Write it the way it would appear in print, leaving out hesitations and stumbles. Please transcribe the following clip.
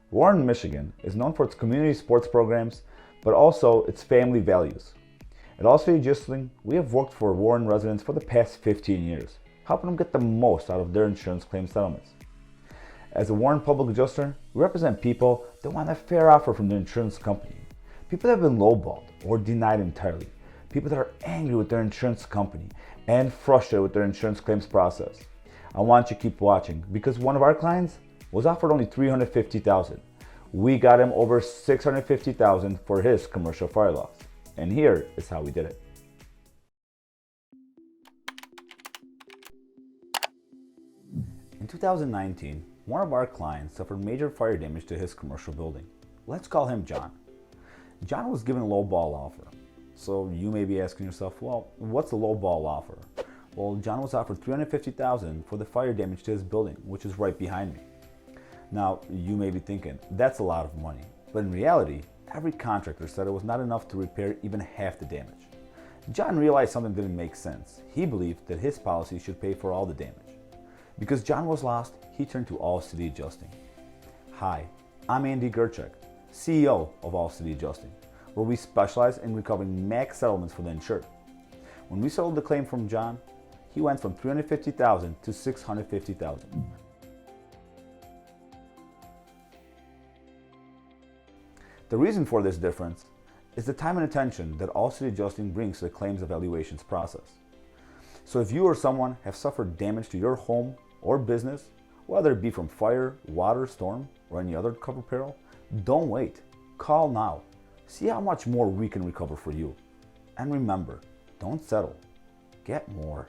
Warren, Michigan is known for its community sports programs, but also its family values. At Allstate Adjusting, we have worked for Warren residents for the past 15 years, helping them get the most out of their insurance claim settlements. As a Warren Public Adjuster, we represent people that want a fair offer from their insurance company, people that have been lowballed or denied entirely, people that are angry with their insurance company and frustrated with their insurance claims process. I want you to keep watching because one of our clients was offered only $350,000. We got him over $650,000 for his commercial fire loss. And here is how we did it. In 2019, one of our clients suffered major fire damage to his commercial building. Let's call him John. John was given a low ball offer. So you may be asking yourself, well, what's a low ball offer? Well, John was offered $350,000 for the fire damage to his building, which is right behind me. Now, you may be thinking, that's a lot of money. But in reality, every contractor said it was not enough to repair even half the damage. John realized something didn't make sense. He believed that his policy should pay for all the damage. Because John was lost, he turned to All City Adjusting. Hi, I'm Andy Gerchek, CEO of All City Adjusting, where we specialize in recovering max settlements for the insured. When we settled the claim from John, he went from $350,000 to $650,000. The reason for this difference is the time and attention that All City Adjusting brings to the claims evaluations process. So if you or someone have suffered damage to your home or business, whether it be from fire, water, storm, or any other cover peril, don't wait. Call now. See how much more we can recover for you. And remember, don't settle. Get more.